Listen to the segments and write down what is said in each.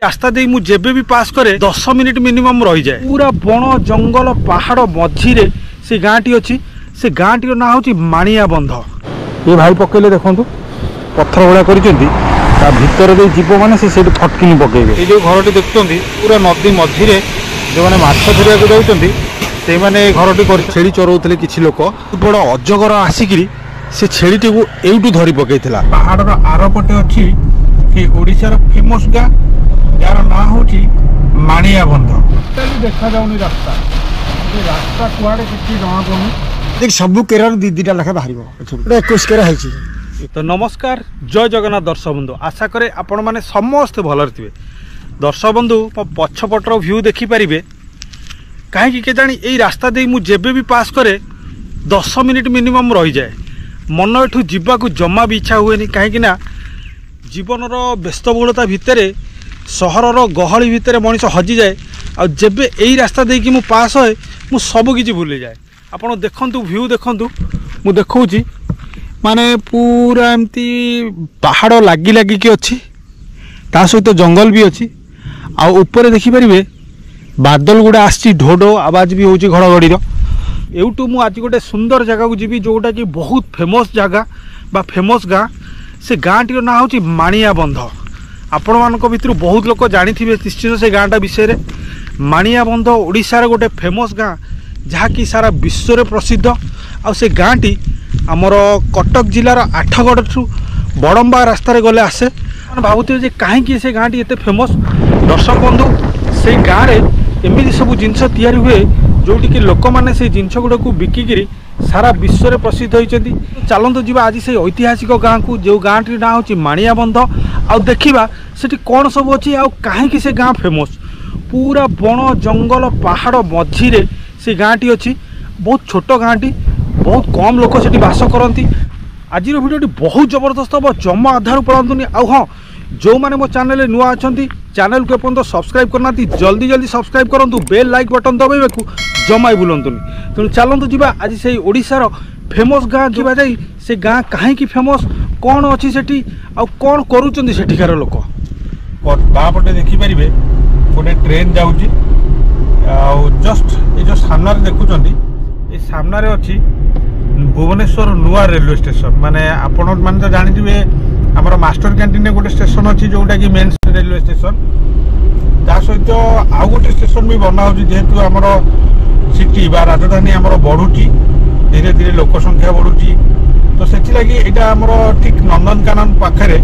रास्ता दे मु जेबे भी पास करे 10 मिनिट मिनिमम रही जाए। पूरा बण जंगल पहाड़ मझिरे से गाँटी अच्छी। से गाँटी ना हूँ माणिया बंध। ये भाई पकेले देखु पत्थर भाया कर भितर दे जीव मैंने से फटकिनी पकेबे। ये जो घर देखते पूरा नदी मझिरे जो मैंने माछ धरिया जाऊँगी से मैंने घरटी कर छेली चरौले किसी लोक बड़ अजगर आसिकी से छेलीटी को एवटू धरी पकई पहाड़ आरपटे अच्छी ओडिशार फेमस गाँ यार ना हूँ माणिया बंध। देखा जाऊनी रास्ता रास्ता कुआड़े किसी जमा पड़ुनी सब केरल दीटा लेखा बाहर 21 केरा है। तो नमस्कार जय जगन्नाथ दर्शक बंधु आशा करे आपण मैंने समस्ते भलरे थे। दर्शक बंधु पछपटर भ्यू देखिपारे कहीं के जानी यही रास्ता दे मु जेबे भी पास करे 10 मिनिट मिनिमम रही जाए। मन एठू जीवाकू जमा भी इच्छा हुए कहीं जीवन व्यस्तबहुलता भितर सहरर गहली भितर मनीष हजि जाए। आ जेबे यही रास्ता दे कि मु पास होए मु सब किछि भूली जाए। आपण देखंतु भ्यू देखंतु मु देखौछि माने पूरा एमती पहाड़ लगी लगी कि अच्छी ता सहित जंगल भी अच्छी। आ ऊपर देखिपारे बादल गुड़ा आसी ढोढो आवाज भी होची घड़घड़ी एवटू मु आज गोटे सुंदर जगह को जीवी जोटा कि बहुत फेमस जगह बा फेमस गाँ। से गाँटी ना हूँ माणिया बंध। आपण मानक भितर बहुत लोक जानी निश्चित से गाँटा विषय। माणिया बंध ओडिशार गोटे फेमस गाँ जहाँकि सारा विश्व प्रसिद्ध। आ से गाँटी आमर कटक जिलार आठगढ़ ठू बड़म्बा रास्तार गले आसे। भावुथे जे कहीं से गाँटी एते फेमस। दर्शक बंधु से गाँव में एमती सब जिनस तैयारी हुए जोटी कि लोक मैंने से जिनस गुड़ा को बिकिकी सारा विश्व प्रसिद्ध होती। चलतु जी आज से ऐतिहासिक गाँ को जो गाँटी ना हूँ माणिया बंध। आ देखा से कौन सब अच्छी आ कहीं से गाँ फेमस। पूरा बण जंगल पहाड़ मझिरे से गाँटी अच्छी। बहुत छोट गाँटी बहुत कम लोक से बास करती। आज भिडियो बहुत जबरदस्त हम जमा आधार पड़ातुनि। हाँ जो मैंने मो चैनल नुआ अच्छा चैनल को एपर्तन सब्सक्राइब करना जल्दी जल्दी सब्सक्राइब करूँ बेल लाइक बटन दबाइबा जमा बुलातुनि। तेणु चलतु जी आज से ओडिशार फेमस गाँ जा से गाँ कहीं फेमस कौन अच्छी सेठी आ कौन करुँच सेठिकार लोक। बापटे देखिपारे गोटे ट्रेन जाऊँगी जस्ट ये जो सामने देखुं ये सामने अच्छी भुवनेश्वर नुआ रेलवे स्टेशन। माने आपण मैंने तो जानी आमर मास्टर कैंटीन गोटे स्टेशन अच्छी जोटा कि मेन रेलवे स्टेशन ता सहित आउ गोटे स्टेशन भी बना जेहेतु आमर सिटी बा राजधानी आमर बढ़ुची धीरे धीरे लोक संख्या बढ़ुची। तो से यहाँ आमर ठीक नंदनकानन पाखे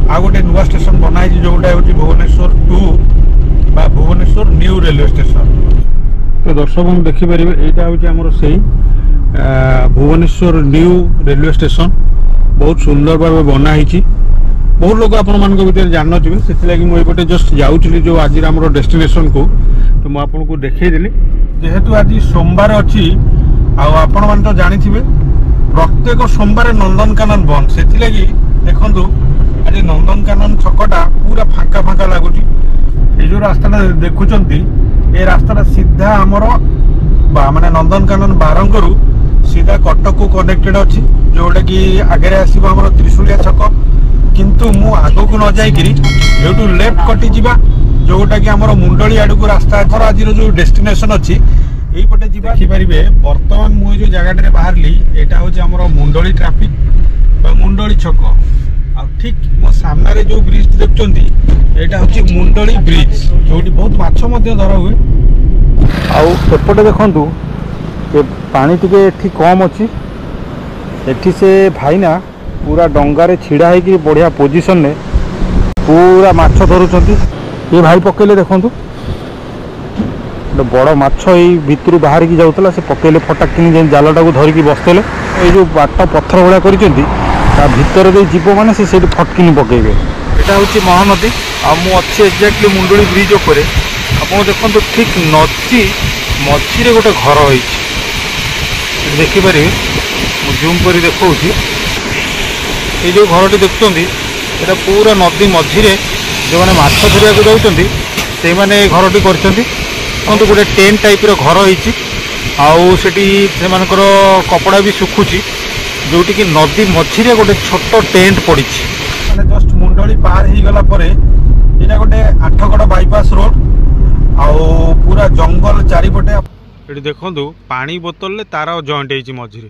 आउ गोटे नुआ स्टेशन बनाई जोटा हूँ भुवनेश्वर 2 बा भुवनेश्वर न्यू रेलवे स्टेशन। तो दर्शक बंधु देखिपारे यहाँ हूँ आमर से भुवनेश्वर न्यू रेलवे स्टेशन बहुत सुंदर भाव बनाई। बहुत लोग आपण मान भर जान से मुझे जस्ट जाऊँगी जो आज आम डेस्टिनेशन को। तो मुझे देखईदेली जेहेतु आज सोमवार अच्छी आपण मैंने तो जानी प्रत्येक सोमवार नंदनकानन बंद से देखु आज नंदनकानन छकटा पूरा फांका फांका लगुच। ये जो रास्ता देखुं ये रास्ता सीधा आमर माने नंदनकानन बारंगरू सीधा कटक को कनेक्टेड अच्छी जोटा कि आगे आसो आम त्रिशूलिया छक किंतु मु आग को न जाकि लेफ्ट कटि जा जोटा कि आम मुंडली आड़ को रास्ता आज जो डेस्टिनेशन अच्छी यही पटे देखिपारे। बर्तमान मुझे जो जगह बाहरली यहाँ हूँ आम मुंडली ट्राफिक मुंडली छक आ ठीक मो सामने जो ब्रिज देखुं यहाँ हूँ मुंडली ब्रिज जो बहुत माछ धरा हुए। आउपटे देखु ये पानी टिके एठी कम अच्छी एठी से भाईना पूरा डंगारे छिड़ा है कि बढ़िया पोजिशन ने पूरा माछ धरुंच। ये भाई पकेले देखु बड़ माछ यही भितर बाहर की जाऊला से पकेले फटाक कि जालटा को धरिकी बसते ये जो बाट पत्थर भाया कर भितर दे जीव मैंने से फटकिनी पकेबे। यहाँ हूँ महानदी अच्छी एक्जाक्टली मुंडली ब्रिज उपर आप देखो ठीक नदी मझिरे गोटे घर हो देखिपारे जूम कर देखा ये जो घरटी देखुं यहाँ पूरा नदी मझिरे जो मैंने माछ धरिया जाऊँगी से मैंने घरटी कर गोटे टेंट टाइप घर होती कपड़ा भी सुखुची जोटी कि नदी मझिरे गोटे छोट टेंट पड़ी। जस्ट मुंडली पार हो गला यहाँ गोटे आठगढ़ ये देखो पानी बोतल तार जॉइंट होती मझे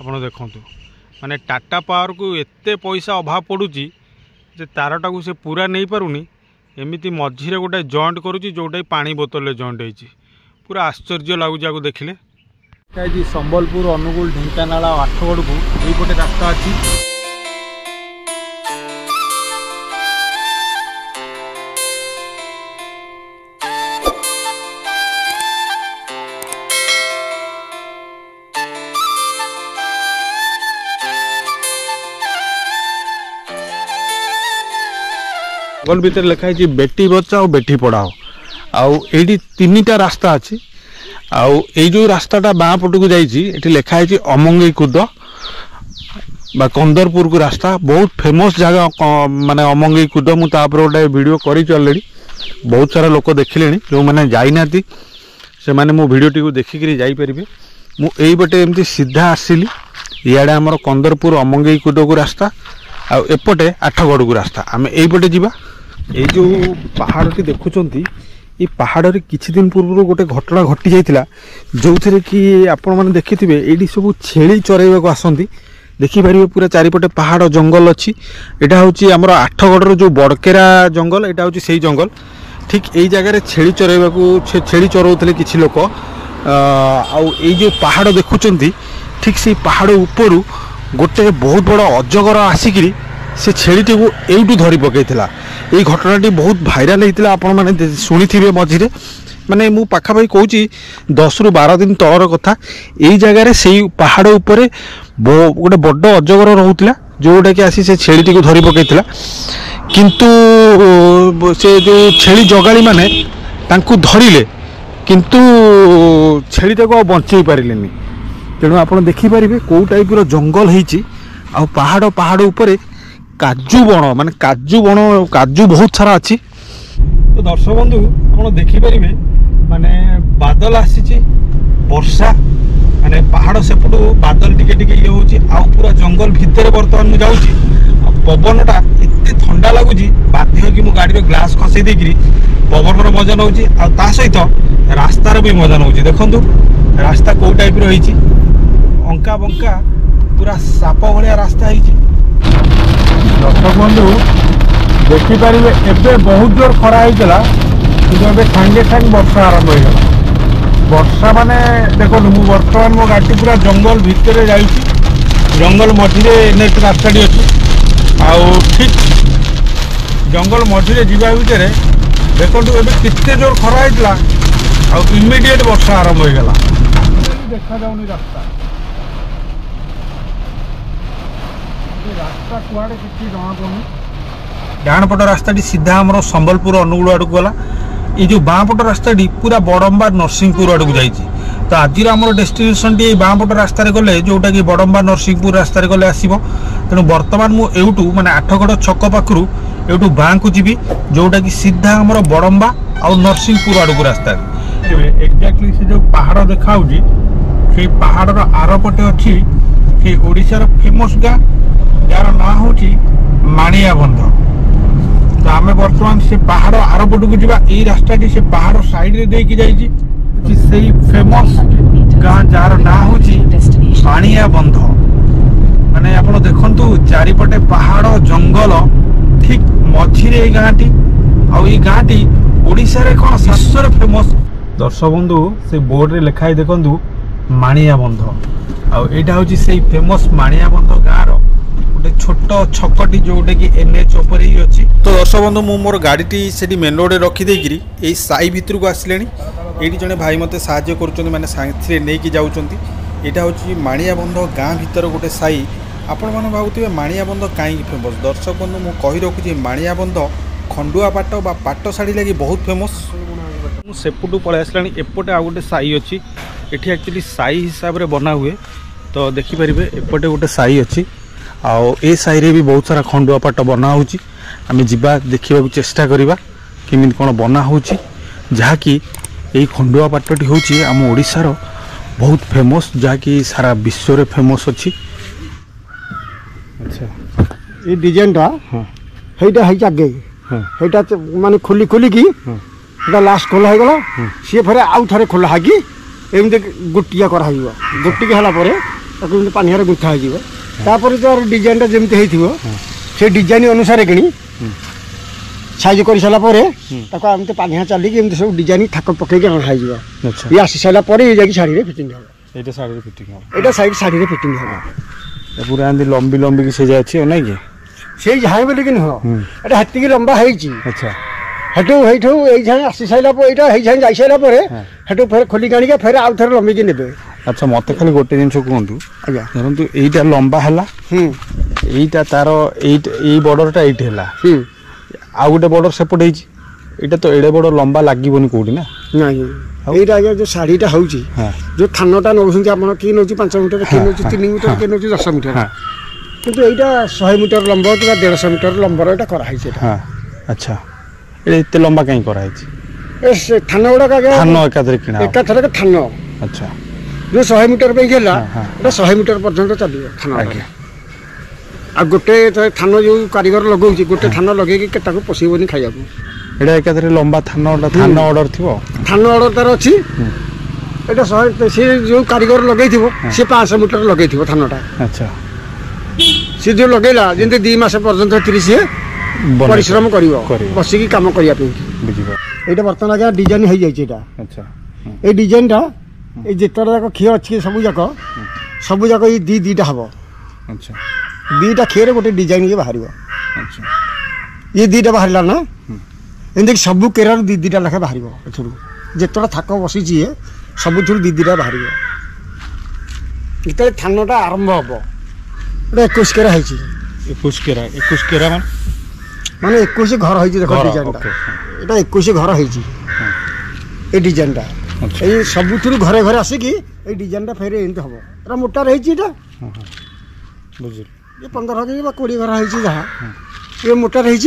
आप देखु माने टाटा पावर को एते पैसा अभाव पड़ुची जे तारटा को से पूरा नहीं पारुनी एमती मझे गोटे जॉइंट करुच्ची जोटा पानी बोतल जॉइंट होती पूरा आश्चर्य लगुच आपको देखिले। संबलपुर अनुगुल ढेंकानाल आठगड़ को यहीपटे रास्ता अच्छी जंगल भितर लिखाई बेटी बचाओ बेटी पढ़ाओ आउ ये तीन टा रास्ता अच्छी आउ ये जो रास्ताटा बाँ पट को जाइए लिखाई अमंगई कूद बा कंदरपुर को रास्ता बहुत फेमस जगह माने अमंगई कूद मुझे गोटे वीडियो करी अलरेडी बहुत सारा लोक देखिले जो मैंने जाइना से मैंने मो वीडियोटी को देखिक जापर मुझे पटे एमती सीधा आसली इे आमर कंदरपुर अमंगई कूद को रास्ता आउ एपटे आठगड़ को रास्ता आम यहीपटे जावा। ये जो पहाड़ी देखुंत ये पहाड़ किछि दिन पूर्व गोटे घटना घटी जाइतिला जो थे कि आपण मैंने देखिथे ये सब छेली चरैवाक आसती देखिपारे पूरा चारिपटे पहाड़ जंगल अच्छी यहाँ हूँ आमर आठगड़ जो बड़केरा जंगल यहाँ हूँ से जंगल ठीक यही जगह छेली चरैवाक छेली चराउते किछि लोक आई जो पहाड़ देखुंत ठीक से पहाड़ ऊपर गोटे बहुत बड़ अजगर आसिकी से छेलीटी को एवटू धरी पकईला ये घटनाटी बहुत भाइराल होता आपण मैंने शुणी मझे माने मु पाखापाखि कहूँ 10 ରୁ 12 दिन तलर कथा यही जगह से पहाड़ उपरे गोटे बड़ अजगर रोला जोटा कि आसी से छेलीटी को धरी पकईला किंतु से जो छेली जगाड़ी माने तांकु धरिले किंतु छेलीटा को बंचई पारिलेनी तेणु आप देखिपारे कौ टाइप जंगल होती आ पहाड़ पहाड़ उपरे काजू बण माने काजू बण काजू बहुत सारा अच्छी। तो दर्शक बंधु आप देखिपारे माने बादल आसी वर्षा माने पहाड़ सेपटू बादल टिके टिके ये होची आ पूरा जंगल भितर बर्तमान मु जाउची पवनटा एते ठंडा लगुची बाध्य कि मु गाड़ी ग्लास खसई देकरी पवन मजा नौची आ ता सहित रास्तार भी मजा नौची देखंतु रास्ता को टाइप रो होईची अंका बंका पूरा साप भाया रास्ता होईची। दर्शक बंधु देखिपारे एबे बहुत जोर खरा होइतला कि एबे सांगे सांगे वर्षा आरंभ हो गला वर्षा माने देखो मु वर्तमान मो गाड़ी पूरा जंगल भितर जाइछि जंगल मझिरे नेट रास्ताटी अछि आउ ठीक जंगल मझिरे जीवा भितर देखो एबे कितने जोर खरा होइतला आउ इमिडिएट वर्षा आरंभ हो गला देखा जाउनी रास्ता रास्ता कुआड़े किसी जमा पड़नी डाण पट रास्ताटी सीधा आमर संबलपुर अनुगुल आड़ को गला ये जो बाँ पट रास्ताटी पूरा बड़म्बा नरसिंहपुर आड़ को जाइए तो आज आमर डेस्टिनेशन टी बाँ पट रास्तार गले जोटा कि बड़म्बा नरसिंहपुर रास्तार गले आसो तेणु बर्तमान मु एवटू माने आठगड़ छक पाखु एवटू बाँ को जी जोटा कि सीधा आमर बड़म्बा आ नरसिंहपुर आड़ को रास्ता एक्जाक्टली से जो पहाड़ देखा से पहाड़ आरपटे अच्छी कि ओडिशार फेमस गाँ यार ना हूँ माणिया बंध तो आम बर्तमान से पहाड़ आरपट को जा रास्ता से पहाड़ साइड रे देकी जाइए फेमस गाँ जार ना हूँ माणिया बंध माने आप देखु चारिपटे पहाड़ जंगल ठीक मझिरे गाँटी गाँटी ओडिशा रे कौन शेषर फेमस। दर्शक बंधु से बोर्ड रे लिखाई देखु माणिया बंध आईटा हूँ से फेमस माणिया बंध गाँव गोटे छोट छकटी जोटा कि एनएच उपर ही अच्छी। तो दर्शक बंधु मु मोर गाड़ी से मेन रोड रखिदेकि यही साई भितर को आसिले ये जड़े भाई मत साहय कर नहीं जाऊँच यहाँ हूँ माणिया बंध गाँ भीतर गोटे साई आपण मैंने भावुवे माणिया बंध कहीं फेमस। दर्शक बंधु मु कही रखुची माणिया बंध खंडुआ पाट बा पाट शाढ़ी लगी बहुत फेमस। सेपटू पलि आसला एपटे आ गोटे साई अच्छी ये एक्चुअली साई हिसाब से बना हुए तो देखिपारे एपटे गोटे साई अच्छी आउ ए साई रे भी बहुत सारा खंडुआ पाट बना होची आमे जिबा देखिबा चेष्टा करिबा किमिन कोन बना होची जहाँकि यही खंडुआ पाटटी होची आम ओडिशार बहुत फेमस जहाँकि सारा विश्व रे फेमस अच्छी। अच्छा ये डिजाइन टा हां हेटा है जागे हां हेटा माने खुली खुली की हेटा लास्ट खोला है गला सी फेरे आउ थरे खोला हागी एमती गोटिया कर गोटिक है पानी गुंथा हो तार डिजाइन जमी हो से डिजाइन अनुसार कि साइज कर सारापर एमती पानी चलिए सब डिजाइन थाक पकईक अणाई ये आसी सारापर ये शाढ़ी फिटिंग हम यहाँ साइड शाढ़ी फिटिंग हम पूरा एमती लंबी लंबी की सजा अच्छी ना कि से झाए बोल कि नुह ये लंबा है हेटू हेठू ये आसी सारापर यहाँ जा सारापर हेटू फिर खोलिक आनिक फिर आउ थे लंबिक ने अच्छा मत खाली गोटे जिन कहतु धरतु यहीटा लंबा है यहीटा तार यही बॉर्डरटा ये है आ गोटे बॉर्डर सेपट होता तो एडे बड़ लंबा लगे कौटी ना यहाँ आज्ञा जो शाढ़ीटा हो जो थानटा नौ किए नौ 5 मीटर किए नौ 3 मीटर किए नौ 10 मीटर किंतु यहाँ 100 मीटर लंब कि 150 मीटर लंबर यहाँ कराई। अच्छा ये लंबा कहीं कराई थान गुड़ाक थान एकाथर थान अच्छा जो 100 मीटर पे 100 मीटर पर्यंत चलिए थाना आ गोटे थान जो कारीगर लगे गोटे थान लगे पोषेबनी खाया एटा एकाथरे लंबा थान थान ऑर्डर थी थान ऑर्डर तार अच्छी एटा सी जो कारीगर लगे सी 500 मीटर लगे थानटा अच्छा सी जो लगेला जमी 2 मास पर्यंत 30 परिश्रम कर बसिकी कम करने यहाँ बर्तमान आज्ञा डिजाइन हो जाए अच्छा ये डिजाइनटा ये जितना जाक क्षीर अच्छी सब जाक ये दीटा हम अच्छा 2टा क्षीर गोटे डिजाइन ये बाहर अच्छा ये 2टा बाहर ना एमती सब केरार 2-2टा लेखा बाहर जितना थाक बसी सब 2-2टा बाहर जो थानटा आरंभ हम गोटे 21 केरा 21 केरा माने 21 घर हो देख डिजाइनटा यहाँ 21 घर हो डिजाइनटा ये सब घरे घरे आसिकी ये डिजाइनटा फेर एमती हम एरा मोटा रही बुझे ये 15,000 20 घर है जहाँ ये मोटा रही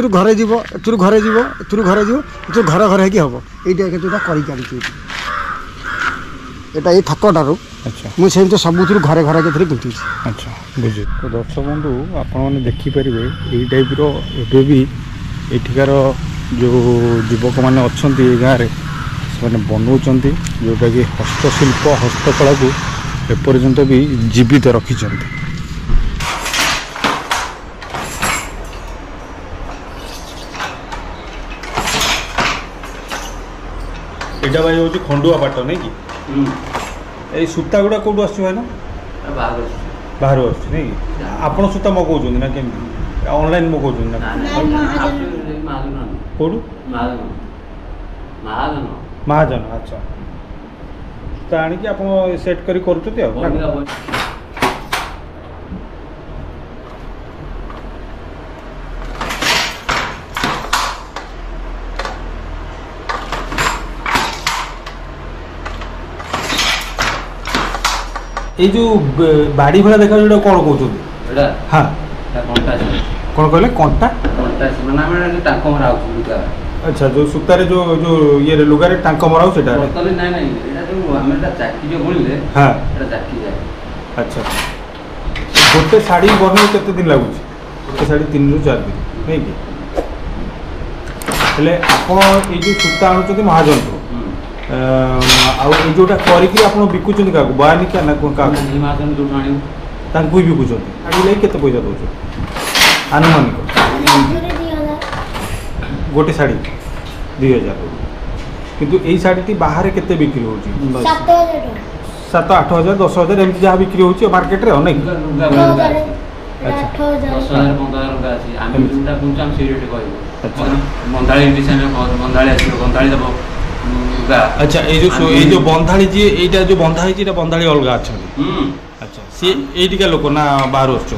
घरे जीव ए घरे जीव ए घरे जीव घर घर है हम यहाँ ये थकटार अच्छा मुझे सब घरे घरे गुंथी अच्छा बुझे तो दर्शक बंधु आपने देखिपारे यही टाइप भी एठिकार जो युवक मैंने अच्छा गाँव में से बनाऊँ जोटा कि हस्तशिल्प हस्तकला को एपर्यंत भी जीवित रखिंट एटा भाई हूँ खंडुआ पाट नहीं कि सूता गुड़ा कौटू आस बाहर आस आप सूता मगाऊँ ना केमी ऑनलाइन मगाऊँ ना कौटू महाजन अच्छा सूता आणिकी आप सेट कर ये जो बाड़ी भला देखा जो कौन कहते हाँ कौन कहले कंटा अच्छा जो सूतारे जो जो ये लुगारे टांक मराऊ सेटा हाँ अच्छा गोटे शाढ़ी बनने केते दिन लगुच गोटे शाढ़ी 3 ରୁ 4 दिन नहीं कि हेले आप ये जो सूता आणुचंती महाजन को आउ जोटा करिकि आपण बिकुचंती का बयानी का ना का महाजन जो आणी तांकु बिकुचंती आडी ले केते पैसा दोछ आनुमानिक गोटे शाढ़ी 2000 किंतु यही शाढ़ी बाहर केते बिक्री हो 7-8 हजार 10 हजार एमती जहाँ बिक्री हो मार्केट रे नहीं अच्छा ये जो बंधाड़ी जी एटा जो बंधा है एटा बंधाड़ी अलग अच्छा अच्छा सी एटिका लोक ना बाहर आस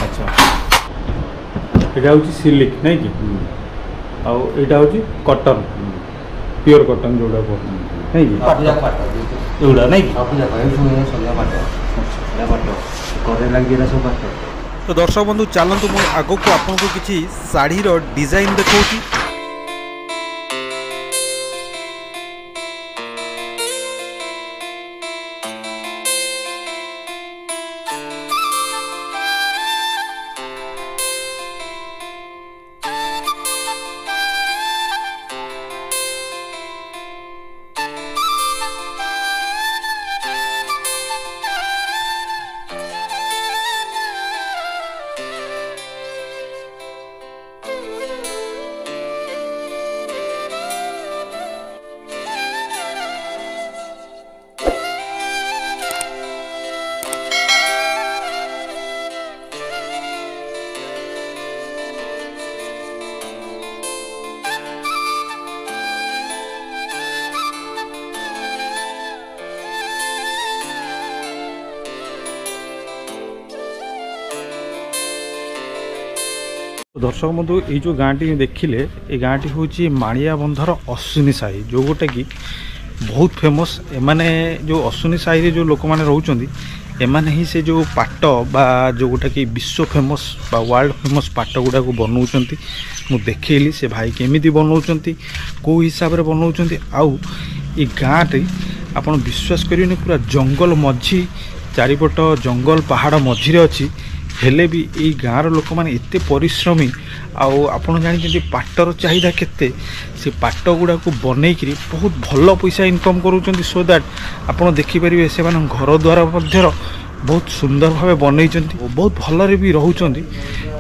अच्छा एटा हूँ सिल्क नहीं कि आउ एटा हूँ कॉटन प्योर कॉटन जोड़ा नहीं कि एगुड़ा नहीं तो दर्शक बंधु चलतु मुझे आग को आपको किसी शाढ़ी डिजाइन देखा दर्शक बंधु ये जो गाँटी देखिले ये गाँटी हूँ माणिया बंधर अश्विनी साही जो गोटा कि बहुत फेमस एमाने जो अश्विनी साही रे जो लोक मैंने रोचंदी एमाने ही से जो पाट बा जो गोटा कि विश्व फेमस बा वर्ल्ड फेमस पाट गुड़ा को बनाऊँच मु देखली से भाई केमी बनाऊँच कौ हिसाब से बनाऊँच आउ ये गाँव रे आप विश्वास करेंगे पूरा जंगल मझी चारिपट जंगल पहाड़ मझिरे अच्छी हेले भी ये गाँव लोक मैंने एत परिश्रमी आपड़ जानते पाटर चाहिदा केते से पाट गुड़ा को बनईकरी बहुत भल पैसा इनकम करूँ सो दैट आपड़ देखिपारे से घर द्वार बहुत सुंदर भाव बनई बहुत भलरे भी रोच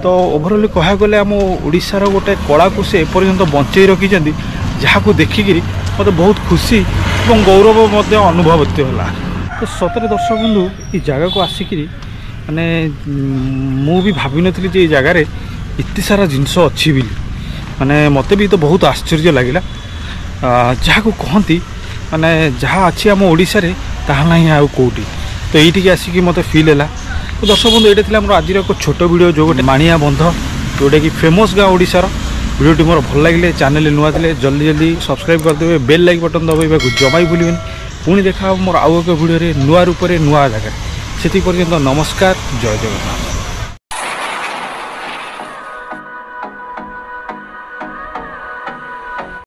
तो ओभरअल कह गले आम ओडिशार गोटे कला को से एपर्यंत बंचई रखी जहाँ देखिकी मत बहुत खुशी और गौरव अनुभव होला। तो सतरे दर्शक बंधु ये जगह को आसिक माने मु भी भावी नथली जे जगार इतनी सारा जिनस अच्छी बोली माने मते भी तो बहुत आश्चर्य लगिला जहाँ को कहती माने जहाँ अच्छी आम ओडिशा रे ताहा नहीं आउ कोटी तो ये आसिक मत फिल है। तो दर्शक बंधु ये थी आज एक छोट वीडियो जो गोटे माणिया बंध जोटा कि फेमस गाँ ओडिशार वीडियोटी मोर भल लगे चैनल नुआ थे जल्दी जल्दी सब्सक्राइब करदे बेल लाइक बटन दबाइबा जमा भूलें पुणी देखा मोर आउ एक वीडियो नुआ रूप नुआ जगह से पर्यंत नमस्कार जय जगन्नाथ।